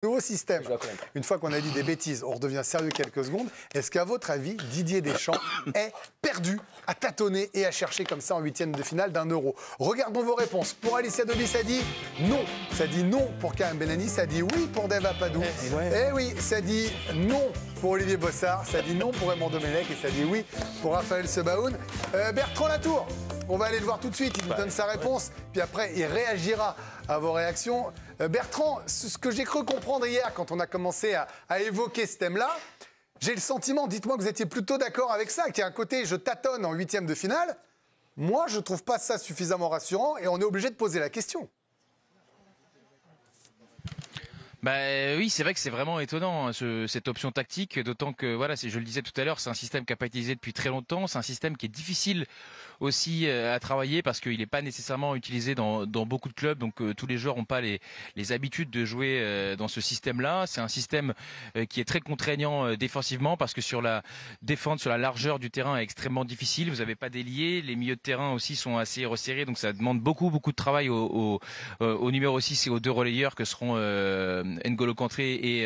Nouveau système. Une fois qu'on a dit des bêtises, on redevient sérieux quelques secondes. Est-ce qu'à votre avis, Didier Deschamps est perdu à tâtonner et à chercher comme ça en huitième de finale d'un Euro? Regardons vos réponses. Pour Alicia Dobi, ça dit non. Ça dit non pour Karim Benani. Ça dit oui pour Dave Apadou. Eh oui, ça dit non pour Olivier Bossard. Ça dit non pour Raymond Domenech. Et ça dit oui pour Raphaël Sebaoun. Bertrand Latour, on va aller le voir tout de suite. Il nous donne sa réponse. Puis après, il réagira à vos réactions. Bertrand, ce que j'ai cru comprendre hier quand on a commencé à évoquer ce thème-là, j'ai le sentiment, dites-moi que vous étiez plutôt d'accord avec ça, qu'il y a un côté je tâtonne en huitième de finale. Moi, je ne trouve pas ça suffisamment rassurant et on est obligé de poser la question. Bah oui, c'est vrai que c'est vraiment étonnant hein, cette option tactique, d'autant que voilà, je le disais tout à l'heure, c'est un système qui n'a pas été utilisé depuis très longtemps, c'est un système qui est difficile aussi à travailler parce qu'il n'est pas nécessairement utilisé dans beaucoup de clubs, donc tous les joueurs n'ont pas les habitudes de jouer dans ce système-là. C'est un système qui est très contraignant défensivement parce que sur la défense, sur la largeur du terrain est extrêmement difficile. Vous n'avez pas d'ailier, les milieux de terrain aussi sont assez resserrés, donc ça demande beaucoup de travail au numéro 6 et aux deux relayeurs que seront N'Golo Kanté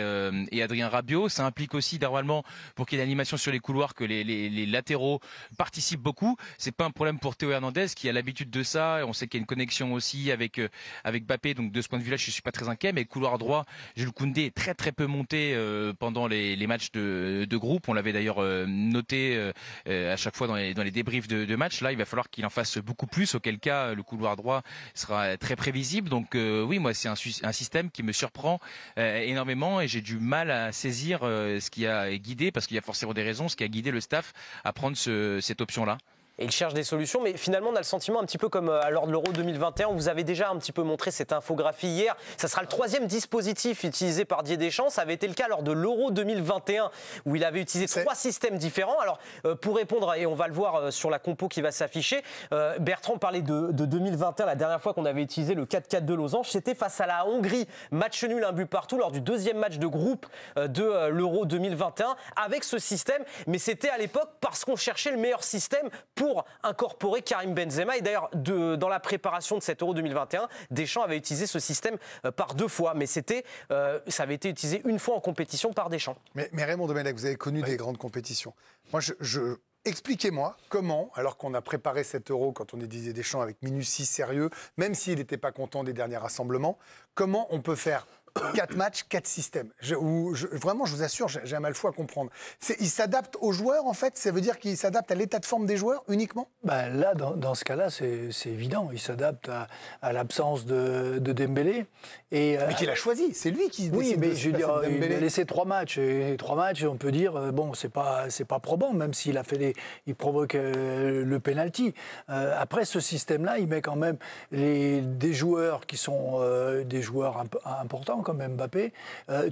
et Adrien Rabiot. Ça implique aussi normalement pour qu'il y ait l'animation sur les couloirs que les latéraux participent beaucoup. C'est pas un problème pour Théo Hernandez qui a l'habitude de ça. On sait qu'il y a une connexion aussi avec Mbappé, donc de ce point de vue-là, je suis pas très inquiet. Mais couloir droit, Jules Koundé est très peu monté pendant les matchs de groupe. On l'avait d'ailleurs noté à chaque fois dans les débriefs de match. Là, il va falloir qu'il en fasse beaucoup plus. Auquel cas, le couloir droit sera très prévisible. Donc oui, moi, c'est un système qui me surprend énormément et j'ai du mal à saisir ce qui a guidé, parce qu'il y a forcément des raisons, ce qui a guidé le staff à prendre cette option-là. Et il cherche des solutions, mais finalement on a le sentiment un petit peu comme lors de l'Euro 2021, on vous avait déjà un petit peu montré cette infographie hier. Ça sera le troisième dispositif utilisé par Didier Deschamps. Ça avait été le cas lors de l'Euro 2021 où il avait utilisé trois systèmes différents. Alors pour répondre, et on va le voir sur la compo qui va s'afficher, Bertrand parlait de 2021, la dernière fois qu'on avait utilisé le 4-4 de losange, c'était face à la Hongrie. Match nul, un but partout lors du deuxième match de groupe de l'Euro 2021 avec ce système. Mais c'était à l'époque parce qu'on cherchait le meilleur système pour incorporer Karim Benzema. Et d'ailleurs, dans la préparation de cet Euro 2021, Deschamps avait utilisé ce système par 2 fois. Mais ça avait été utilisé une fois en compétition par Deschamps. Mais Raymond Domenech, vous avez connu des grandes compétitions. Moi, expliquez-moi comment, alors qu'on a préparé cet Euro, quand on est Didier Deschamps avec minutie, sérieux, même s'il n'était pas content des derniers rassemblements, comment on peut faire 4 matchs, 4 systèmes. Vraiment, je vous assure, j'ai un mal fou à comprendre. Il s'adapte aux joueurs, en fait? Ça veut dire qu'il s'adapte à l'état de forme des joueurs uniquement? Là, dans ce cas-là, c'est évident. Il s'adapte à l'absence de Dembélé. Mais qu'il a choisi, c'est lui qui décide. Oui, mais je veux dire, il a laissé 3 matchs. Et 3 matchs, on peut dire, bon, c'est pas probant, même s'il il provoque le penalty. Après, ce système-là, il met quand même des joueurs qui sont des joueurs importants, comme Mbappé,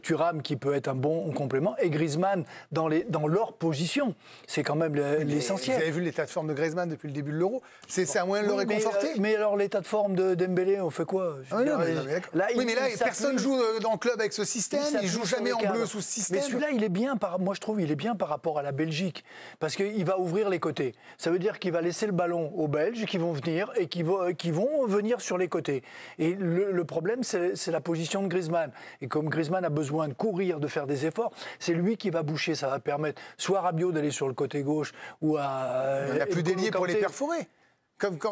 Thuram qui peut être un bon complément, et Griezmann dans leur position. C'est quand même l'essentiel. Vous avez vu l'état de forme de Griezmann depuis le début de l'Euro? C'est un moyen de le réconforter? Mais alors l'état de forme de Dembélé, on fait quoi? Mais là, personne joue dans le club avec ce système, il joue jamais en bleu sous ce système. Mais celui-là, il est bien, moi je trouve, il est bien par rapport à la Belgique, parce qu'il va ouvrir les côtés. Ça veut dire qu'il va laisser le ballon aux Belges qui vont venir et qui vont venir sur les côtés. Et le problème, c'est la position de Griezmann. Et comme Griezmann a besoin de courir, de faire des efforts, c'est lui qui va boucher. Ça va permettre soit à Rabiot d'aller sur le côté gauche ou à... Il n'y a plus d'ailier pour les perforer.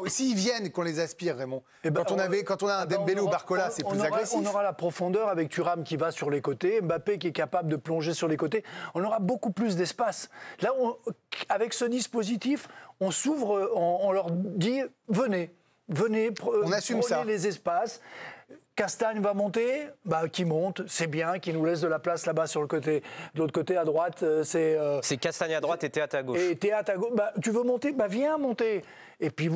S'ils viennent, qu'on les aspire, Raymond. Quand on a un Dembélé ou Barcola, c'est plus agressif. On aura la profondeur avec Thuram qui va sur les côtés, Mbappé qui est capable de plonger sur les côtés. On aura beaucoup plus d'espace. Là, avec ce dispositif, on s'ouvre, on leur dit venez, on assume prenez les espaces. Castagne va monter, qui monte, c'est bien, qui nous laisse de la place là-bas sur le côté. De l'autre côté, à droite, c'est Castagne à droite et Théâtre à gauche. Et Théâtre à gauche, tu veux monter, viens monter. Et puis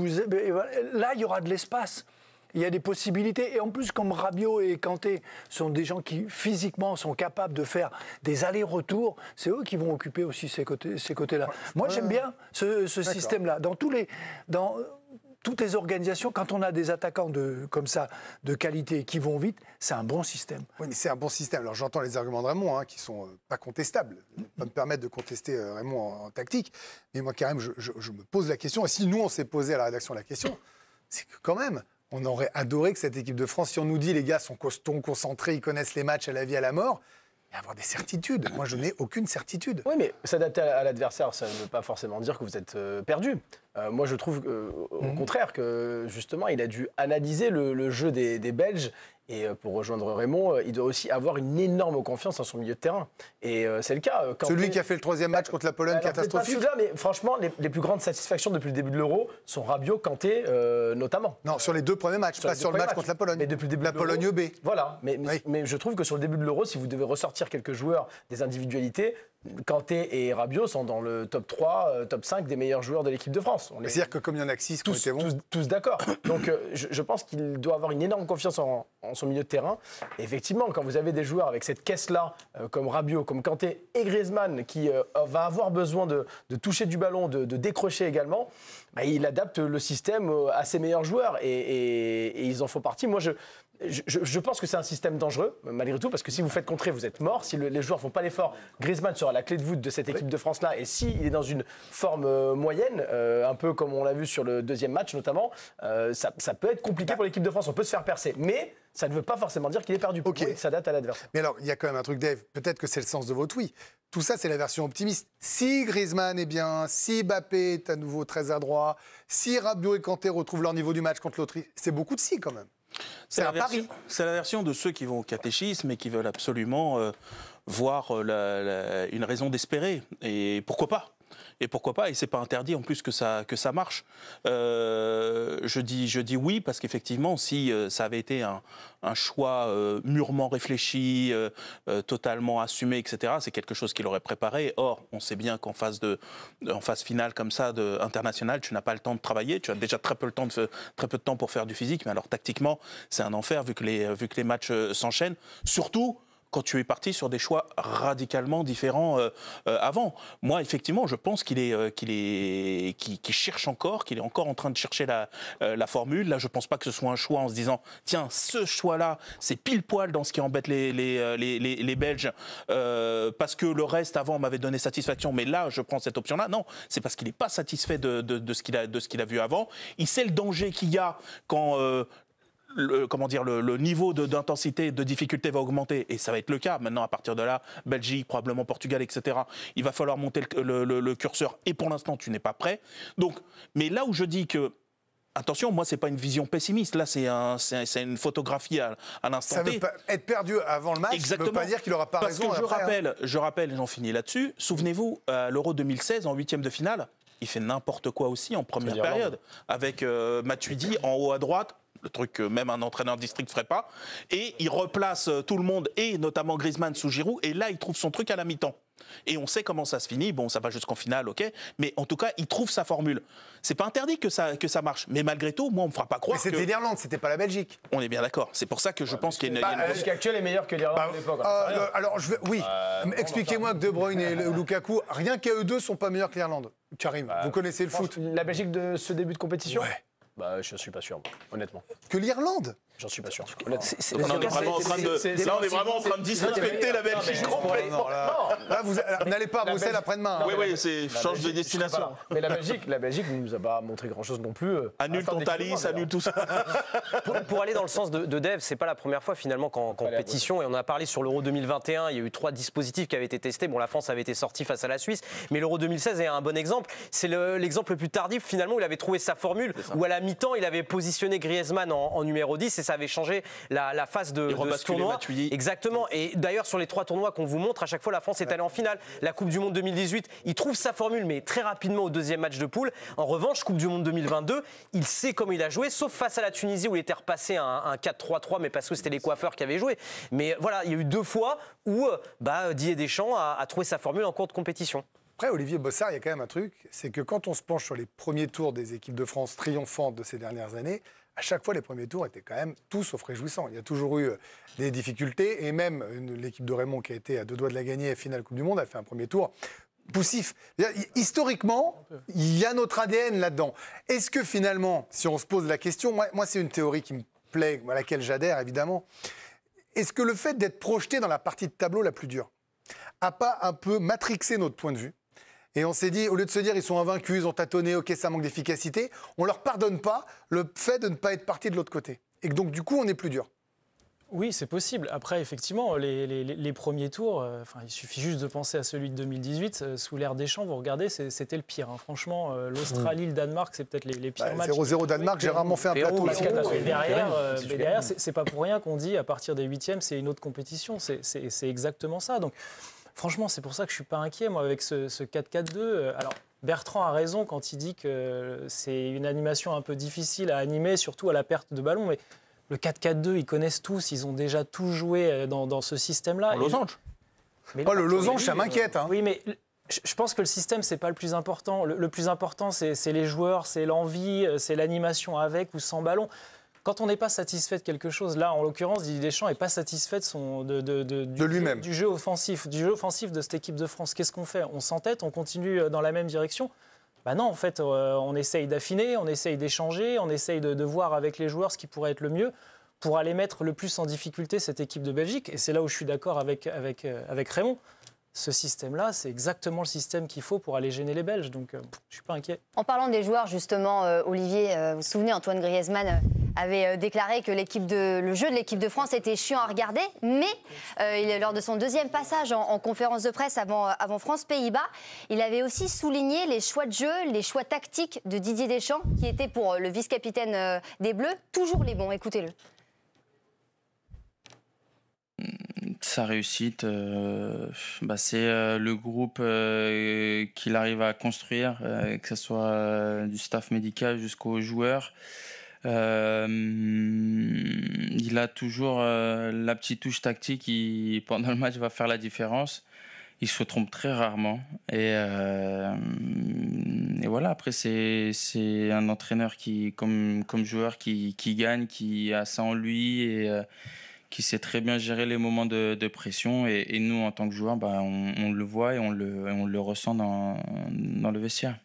là, il y aura de l'espace. Il y a des possibilités. Et en plus, comme Rabiot et Kanté sont des gens qui, physiquement, sont capables de faire des allers-retours, c'est eux qui vont occuper aussi ces côtés-là. Moi, j'aime bien ce système-là. Dans toutes les organisations, quand on a des attaquants comme ça, de qualité, qui vont vite, c'est un bon système. Oui, mais c'est un bon système. Alors j'entends les arguments de Raymond, qui sont pas contestables. Je ne vais pas me permettre de contester Raymond en tactique. Mais moi, quand même, je me pose la question, et si nous, on s'est posé à la rédaction la question, c'est que quand même, on aurait adoré que cette équipe de France, si on nous dit les gars sont costauds, concentrés, ils connaissent les matchs à la vie, à la mort, et avoir des certitudes. Moi, je n'ai aucune certitude. Oui, mais s'adapter à l'adversaire, ça ne veut pas forcément dire que vous êtes perdu. Moi, je trouve au contraire que, justement, il a dû analyser le jeu des Belges. Et pour rejoindre Raymond, il doit aussi avoir une énorme confiance en son milieu de terrain. Et c'est le cas. Celui qui a fait le 3e match contre la Pologne, catastrophique. Pas celui-là, mais franchement, les plus grandes satisfactions depuis le début de l'Euro sont Rabiot, Kanté, notamment. Non, sur les 2 premiers matchs, pas sur le match contre la Pologne. Mais depuis le début la de l'Euro, Pologne B. Voilà, mais je trouve que sur le début de l'Euro, si vous devez ressortir quelques joueurs des individualités, Kanté et Rabiot sont dans le top 3, top 5 des meilleurs joueurs de l'équipe de France. C'est-à-dire que comme il y en a que 6 qui ont été bons. Tous d'accord. Donc je pense qu'il doit avoir une énorme confiance en son milieu de terrain. Et effectivement, quand vous avez des joueurs avec cette caisse-là, comme Rabiot, comme Kanté et Griezmann, qui va avoir besoin de toucher du ballon, de décrocher également, bah, il adapte le système à ses meilleurs joueurs. Et ils en font partie. Moi, je pense que c'est un système dangereux, malgré tout, parce que si vous faites contrer, vous êtes mort. Si les joueurs ne font pas l'effort, Griezmann sera la clé de voûte de cette équipe de France-là. Et s'il est dans une forme moyenne, un peu comme on l'a vu sur le 2e match notamment, ça peut être compliqué pour l'équipe de France. On peut se faire percer. Mais ça ne veut pas forcément dire qu'il est perdu. Pour moi, il s'adapte à l'adversaire. Mais alors, il y a quand même un truc, Dave. Peut-être que c'est le sens de votre oui. Tout ça, c'est la version optimiste. Si Griezmann est bien, si Mbappé est à nouveau très adroit, si Rabiot et Kanté retrouvent leur niveau du match contre l'Autriche, c'est beaucoup de si quand même. C'est un pari. C'est la version de ceux qui vont au catéchisme et qui veulent absolument voir une raison d'espérer. Et pourquoi pas ? Et c'est pas interdit en plus que ça marche. Je dis oui parce qu'effectivement, si ça avait été un choix mûrement réfléchi, totalement assumé, etc., c'est quelque chose qu'il aurait préparé. Or, on sait bien qu'en phase finale comme ça, internationale, tu n'as pas le temps de travailler. Tu as déjà très peu de temps pour faire du physique. Mais alors tactiquement, c'est un enfer vu que les matchs s'enchaînent. Surtout quand tu es parti sur des choix radicalement différents avant. Moi, effectivement, je pense qu'il cherche encore, qu'il est encore en train de chercher la formule. Là, je ne pense pas que ce soit un choix en se disant « Tiens, ce choix-là, c'est pile poil dans ce qui embête les Belges parce que le reste avant m'avait donné satisfaction, mais là, je prends cette option-là. » Non, c'est parce qu'il n'est pas satisfait de ce qu'il a vu avant. Il sait le danger qu'il y a quand... le niveau d'intensité, de difficulté va augmenter, et ça va être le cas maintenant à partir de là, Belgique, probablement Portugal, etc. Il va falloir monter le curseur, et pour l'instant tu n'es pas prêt. Donc, mais là où je dis que attention, moi, c'est pas une vision pessimiste. Là, c'est une photographie à l'instant T. Ça veut pas être perdu avant le match. Exactement. Ça veut pas dire qu'il aura pas raison. Parce que je rappelle, et j'en finis là-dessus. Souvenez-vous, à l'Euro 2016, en 8e de finale, il fait n'importe quoi aussi en première période, avec Matuidi en haut à droite. Le truc que même un entraîneur de district ne ferait pas. Et il replace tout le monde, et notamment Griezmann sous Giroud, et là, il trouve son truc à la mi-temps. Et on sait comment ça se finit. Bon, ça va jusqu'en finale, ok. Mais en tout cas, il trouve sa formule. C'est pas interdit que ça marche. Mais malgré tout, moi, on me fera pas croire que... Mais c'était l'Irlande, c'était pas la Belgique. On est bien d'accord. C'est pour ça que je pense qu'il y a une... La Belgique actuelle est meilleure que l'Irlande de l'époque. Alors, expliquez-moi que De Bruyne et Lukaku, rien qu'à eux deux, sont pas meilleurs que l'Irlande. Karim, vous connaissez le foot. La Belgique de ce début de compétition ? Ouais. Bah, je suis pas sûr, honnêtement. Que l'Irlande ? J'en suis pas sûr. Là, on est vraiment en train de disrespecter la Belgique complètement. Là, vous n'allez pas à Bruxelles après-demain. Oui, c'est change de destination. Mais la Belgique ne nous a pas montré grand-chose non plus. Annule ton Thalys, annule tout ça. Pour aller dans le sens de Dave, c'est pas la première fois finalement qu'en compétition, et on a parlé sur l'Euro 2021, il y a eu 3 dispositifs qui avaient été testés. Bon, la France avait été sortie face à la Suisse, mais l'Euro 2016 est un bon exemple. C'est l'exemple le plus tardif finalement où il avait trouvé sa formule, où à la mi-temps, il avait positionné Griezmann en numéro 10 et ça avait changé la phase de ce tournoi. Exactement. Et d'ailleurs, sur les 3 tournois qu'on vous montre, à chaque fois, la France est allée en finale. La Coupe du Monde 2018, il trouve sa formule, mais très rapidement au 2e match de poule. En revanche, Coupe du Monde 2022, il sait comment il a joué, sauf face à la Tunisie où il était repassé un 4-3-3, mais parce que c'était les coiffeurs qui avaient joué. Mais voilà, il y a eu 2 fois où Didier Deschamps a trouvé sa formule en cours de compétition. Après, Olivier Bossard, il y a quand même un truc, c'est que quand on se penche sur les premiers tours des équipes de France triomphantes de ces dernières années, à chaque fois, les premiers tours étaient quand même tous sauf réjouissants. Il y a toujours eu des difficultés, et même l'équipe de Raymond qui a été à 2 doigts de la gagner, finale Coupe du Monde, a fait un premier tour poussif. Historiquement, il y a notre ADN là-dedans. Est-ce que finalement, si on se pose la question, moi c'est une théorie qui me plaît, à laquelle j'adhère évidemment, est-ce que le fait d'être projeté dans la partie de tableau la plus dure n'a pas un peu matrixé notre point de vue Et on s'est dit, au lieu de se dire ils sont invaincus, ils ont tâtonné, ok, ça manque d'efficacité, on leur pardonne pas le fait de ne pas être parti de l'autre côté. Et que donc du coup, on est plus dur. Oui, c'est possible. Après, effectivement, les premiers tours, il suffit juste de penser à celui de 2018. Sous l'ère Deschamps, vous regardez, c'était le pire. Hein. Franchement, l'Australie, le Danemark, c'est peut-être les pires matchs. 0-0 Danemark, j'ai rarement fait un plateau. Et derrière, c'est pas pour rien qu'on dit à partir des huitièmes, c'est une autre compétition. C'est exactement ça. Donc, franchement, c'est pour ça que je suis pas inquiet, moi, avec ce 4-4-2. Alors, Bertrand a raison quand il dit que c'est une animation un peu difficile à animer, surtout à la perte de ballon. Mais le 4-4-2, ils connaissent tous, ils ont déjà tout joué dans ce système-là. En losange. Mais le losange, ça m'inquiète. Hein. Oui, mais je pense que le système, c'est pas le plus important. Le plus important, c'est les joueurs, c'est l'envie, c'est l'animation avec ou sans ballon. Quand on n'est pas satisfait de quelque chose, là, en l'occurrence, Didier Deschamps n'est pas satisfait de lui-même. Du jeu offensif de cette équipe de France. Qu'est-ce qu'on fait? On s'entête, on continue dans la même direction? Ben non, en fait, on essaye d'affiner, on essaye d'échanger, on essaye de voir avec les joueurs ce qui pourrait être le mieux pour aller mettre le plus en difficulté cette équipe de Belgique. Et c'est là où je suis d'accord avec Raymond. Ce système-là, c'est exactement le système qu'il faut pour aller gêner les Belges. Donc, je ne suis pas inquiet. En parlant des joueurs, justement, Olivier, vous vous souvenez, Antoine Griezmann avait déclaré que le jeu de l'équipe de France était chiant à regarder, mais lors de son deuxième passage en conférence de presse avant France-Pays-Bas, il avait aussi souligné les choix de jeu, les choix tactiques de Didier Deschamps, qui étaient pour le vice-capitaine des Bleus toujours les bons. Écoutez-le. Sa réussite, c'est le groupe qu'il arrive à construire, que ce soit du staff médical jusqu'aux joueurs. Il a toujours la petite touche tactique qui, pendant le match, va faire la différence. Il se trompe très rarement. Et voilà, après, c'est un entraîneur qui, comme joueur qui gagne, qui a ça en lui et qui sait très bien gérer les moments de pression. Et nous, en tant que joueurs, on le voit et on le ressent dans le vestiaire.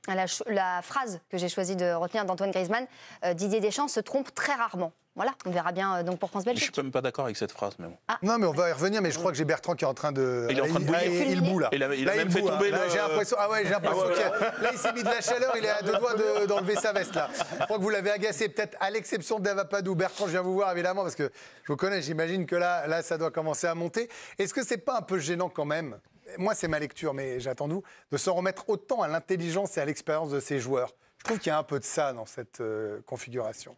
La phrase que j'ai choisi de retenir d'Antoine Griezmann, Didier Deschamps se trompe très rarement. Voilà, on verra bien donc pour France-Belgique. Je suis même pas d'accord avec cette phrase, mais bon. Non, mais on va y revenir, mais je crois que j'ai Bertrand qui est en train de... Il est en train de bouillir. Il bout, là. Il a même fait tomber Là, j'ai l'impression qu'il là, il s'est mis de la chaleur, il est à deux doigts d'enlever sa veste, là. Je crois que vous l'avez agacé, peut-être à l'exception de Davapadou. Bertrand, je viens vous voir, évidemment, parce que je vous connais, j'imagine que là, ça doit commencer à monter. Est-ce que c'est pas un peu gênant quand même? Moi, c'est ma lecture, mais j'attends-nous, de se remettre autant à l'intelligence et à l'expérience de ces joueurs. Je trouve qu'il y a un peu de ça dans cette configuration.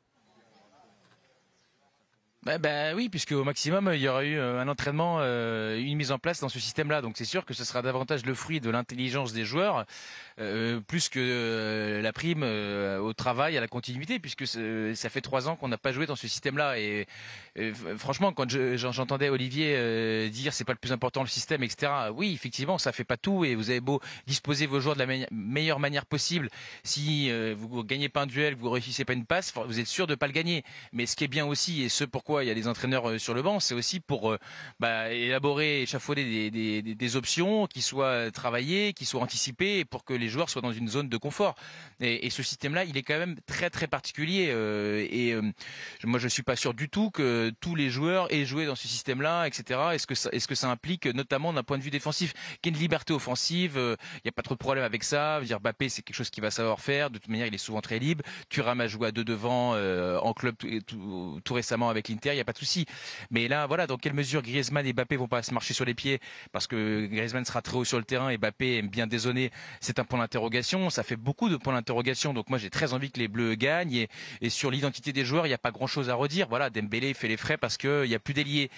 Oui, puisque au maximum, il y aura eu un entraînement, une mise en place dans ce système-là. Donc c'est sûr que ce sera davantage le fruit de l'intelligence des joueurs, plus que la prime au travail, à la continuité, puisque ça fait 3 ans qu'on n'a pas joué dans ce système-là. Et franchement, quand j'entendais Olivier dire c'est pas le plus important le système, etc. Oui, effectivement, ça fait pas tout. Et vous avez beau disposer vos joueurs de la meilleure manière possible, si vous gagnez pas un duel, vous réussissez pas une passe, vous êtes sûr de pas le gagner. Mais ce qui est bien aussi, et ce pourquoi il y a des entraîneurs sur le banc, c'est aussi pour élaborer, échafauder des options qui soient travaillées, qui soient anticipées, pour que les joueurs soient dans une zone de confort. Et ce système-là, il est quand même très très particulier. Moi, je suis pas sûr du tout que tous les joueurs aient joué dans ce système-là, etc. Est-ce que ça implique, notamment d'un point de vue défensif, qu'il y ait une liberté offensive? Il n'y a pas trop de problème avec ça. Dire Mbappé, c'est quelque chose qu'il va savoir faire. De toute manière, il est souvent très libre. Thuram a joué à 2 devant en club tout récemment avec l'Inter. Il n'y a pas de souci. Mais là, voilà, dans quelle mesure Griezmann et Mbappé vont pas se marcher sur les pieds, parce que Griezmann sera très haut sur le terrain et Mbappé aime bien dézonner, c'est un point d'interrogation. Ça fait beaucoup de points d'interrogation. Donc moi, j'ai très envie que les Bleus gagnent. Et sur l'identité des joueurs, il n'y a pas grand-chose à redire. Voilà, Dembélé fait les frais parce qu'il n'y a plus d'ailier.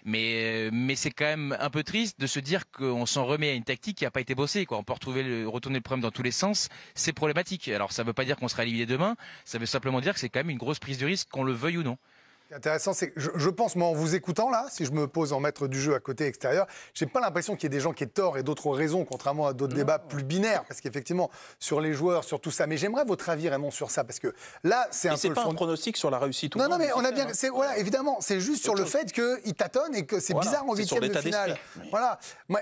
Mais c'est quand même un peu triste de se dire qu'on s'en remet à une tactique qui n'a pas été bossée, quoi. On peut retourner le problème dans tous les sens. C'est problématique. Alors ça ne veut pas dire qu'on sera éliminé demain. Ça veut simplement dire que c'est quand même une grosse prise de risque, qu'on le veuille ou non. Ce qui est intéressant, c'est que je pense, moi, en vous écoutant là, si je me pose en maître du jeu à côté extérieur, j'ai pas l'impression qu'il y ait des gens qui aient tort et d'autres raisons, contrairement à d'autres débats plus binaires, parce qu'effectivement, sur les joueurs, sur tout ça. Mais j'aimerais votre avis, Raymond, sur ça, parce que là, c'est un peu. C'est pas un pronostic sur la réussite ou non, mais on a bien. Voilà, évidemment, c'est juste sur le fait qu'il tâtonne et que c'est bizarre en 8e de finale. Oui. Voilà.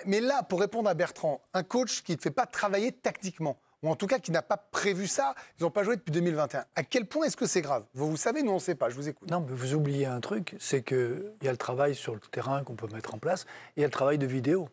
Mais là, pour répondre à Bertrand, un coach qui ne fait pas travailler tactiquement, ou en tout cas qui n'a pas prévu ça, ils n'ont pas joué depuis 2021. À quel point est-ce que c'est grave? Vous savez, nous on ne sait pas, je vous écoute. Non, mais vous oubliez un truc, c'est qu'il y a le travail sur le terrain qu'on peut mettre en place, et il y a le travail de vidéo.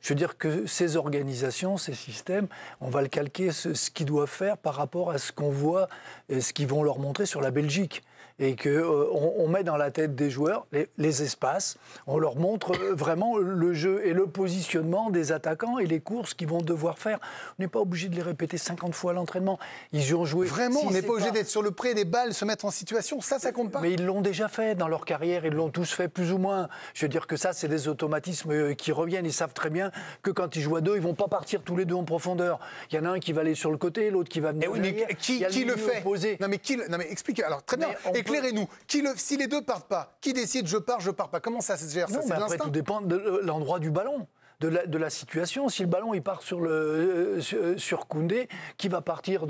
Je veux dire que ces organisations, ces systèmes, on va le calquer, ce qu'ils doivent faire par rapport à ce qu'on voit, et ce qu'ils vont leur montrer sur la Belgique. Et qu'on met dans la tête des joueurs les espaces, on leur montre vraiment le jeu et le positionnement des attaquants et les courses qu'ils vont devoir faire. On n'est pas obligé de les répéter 50 fois à l'entraînement. Ils y ont joué. Vraiment, si on n'est pas obligé d'être sur le pré des balles, se mettre en situation, ça compte pas. Mais ils l'ont déjà fait dans leur carrière, ils l'ont tous fait plus ou moins. Je veux dire que ça, c'est des automatismes qui reviennent. Ils savent très bien que quand ils jouent à deux, ils vont pas partir tous les deux en profondeur. Il y en a un qui va aller sur le côté, l'autre qui va venir derrière. Qui le fait non mais expliquez. Alors très bien, éclairez-nous. Si les deux partent pas, qui décide je pars pas? Comment ça se gère? Non, mais après, tout dépend de l'endroit du ballon. De la situation. Si le ballon il part sur Koundé, qui va partir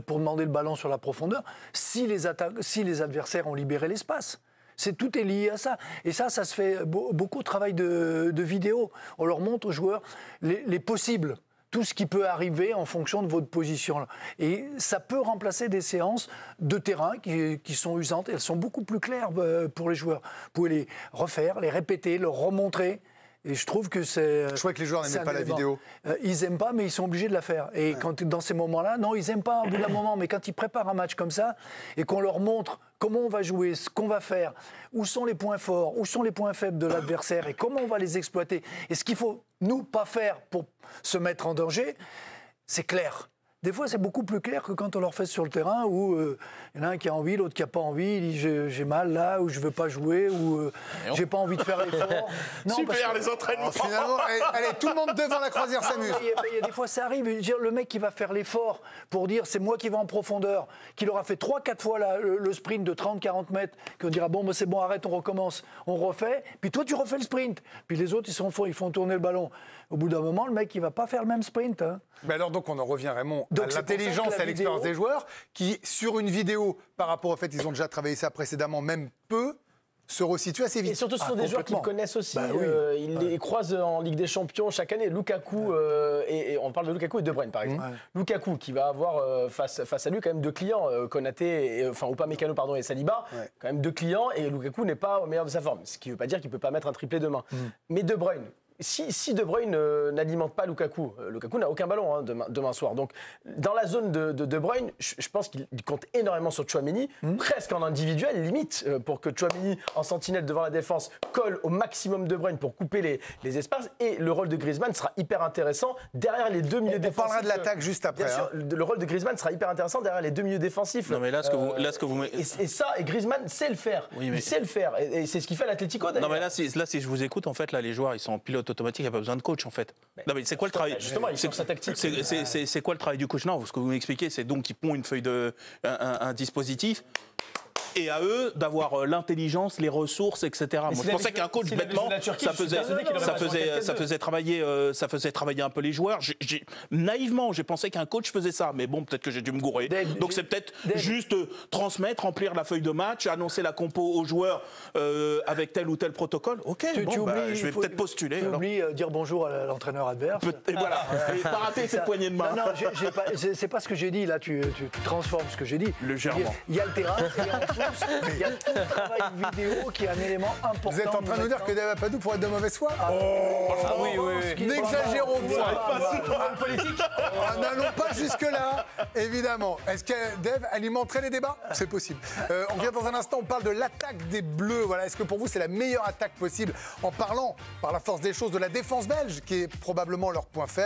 pour demander le ballon sur la profondeur, si les adversaires ont libéré l'espace. Tout est lié à ça. Et ça se fait beaucoup de travail de vidéo. On leur montre aux joueurs les possibles. Tout ce qui peut arriver en fonction de votre position. Et ça peut remplacer des séances de terrain qui sont usantes. Elles sont beaucoup plus claires pour les joueurs. Vous pouvez les refaire, les répéter, leur remontrer. Et je trouve que c'est... Je crois que les joueurs n'aiment pas la vidéo. Ils n'aiment pas, mais ils sont obligés de la faire. Et dans ces moments-là, non, ils n'aiment pas au bout d'un moment. Mais quand ils préparent un match comme ça, et qu'on leur montre comment on va jouer, ce qu'on va faire, où sont les points forts, où sont les points faibles de l'adversaire, et comment on va les exploiter, et ce qu'il faut, nous, pas faire pour se mettre en danger, c'est clair. Des fois, c'est beaucoup plus clair que quand on leur fait sur le terrain où il y en a un qui a envie, l'autre qui n'a pas envie, il dit j'ai mal là, ou je ne veux pas jouer, ou j'ai pas envie de faire l'effort. Super, les entraînements. Finalement, allez, tout le monde devant la croisière s'amuse. Il y a des fois, ça arrive. Le mec qui va faire l'effort pour dire c'est moi qui vais en profondeur, qu'il aura fait 3-4 fois le sprint de 30-40 mètres, qu'on dira bon, c'est bon, arrête, on recommence, on refait, puis toi, tu refais le sprint. Puis les autres, ils font tourner le ballon. Au bout d'un moment, le mec, il ne va pas faire le même sprint. Hein. Mais alors, donc, on en revient, Raymond, à l'intelligence et à l'expérience des joueurs qui, sur une vidéo, par rapport au fait qu'ils ont déjà travaillé ça précédemment, même peu, se resituent assez vite. Et surtout, ce sont des joueurs qu'ils connaissent aussi. Ils les croisent en Ligue des Champions chaque année. Lukaku, et on parle de Lukaku et De Bruyne, par exemple. Lukaku, qui va avoir face à lui quand même deux clients, Konaté, Upamecano, et Saliba, quand même deux clients, et Lukaku n'est pas au meilleur de sa forme. Ce qui ne veut pas dire qu'il ne peut pas mettre un triplé demain. Mais De Bruyne, si De Bruyne n'alimente pas Lukaku, Lukaku n'a aucun ballon demain soir. Donc, dans la zone de Bruyne, je pense qu'il compte énormément sur Tchouaméni, presque en individuel, limite, pour que Tchouaméni, en sentinelle devant la défense, colle au maximum De Bruyne pour couper les espaces. Et le rôle de Griezmann sera hyper intéressant derrière les deux milieux défensifs. On parlera de l'attaque juste après. Bien sûr, le rôle de Griezmann sera hyper intéressant derrière les deux milieux défensifs. Non, mais là, ce que vous et Griezmann sait le faire. Oui, mais... Il sait le faire. Et c'est ce qu'il fait à l'Atlético, d'ailleurs. Non, mais là, si je vous écoute, en fait, là, les joueurs, ils sont en pilote automatique, il n'y a pas besoin de coach en fait. Non mais c'est quoi le travail? Justement, il sort sa tactique. C'est quoi le travail du coach? Non, ce que vous m'expliquez, c'est donc qu'ils pondent une feuille un dispositif. Et à eux d'avoir l'intelligence, les ressources, etc. Moi, je pensais qu'un coach, bêtement, ça faisait travailler un peu les joueurs. Naïvement, j'ai pensé qu'un coach faisait ça. Mais bon, peut-être que j'ai dû me gourer. Donc c'est peut-être juste transmettre, remplir la feuille de match, annoncer la compo aux joueurs avec tel ou tel protocole. Ok, je vais peut-être postuler. Tu oublies dire bonjour à l'entraîneur adverse. Et voilà, et pas rater cette poignée de main. Non, c'est pas ce que j'ai dit. Là, tu transformes ce que j'ai dit. Légèrement. Il y a le terrain, et en plus, il y a tout le travail vidéo qui est un élément important. Vous êtes en train de nous dire que Dave Apadou pourrait être de mauvaise foi? Oui. N'exagérons pas. Politique. N'allons pas jusque-là, évidemment. Est-ce que Dave alimenterait les débats? C'est possible. On revient dans un instant, on parle de l'attaque des Bleus. Voilà. Est-ce que pour vous, c'est la meilleure attaque possible en parlant, par la force des choses, de la défense belge, qui est probablement leur point faible?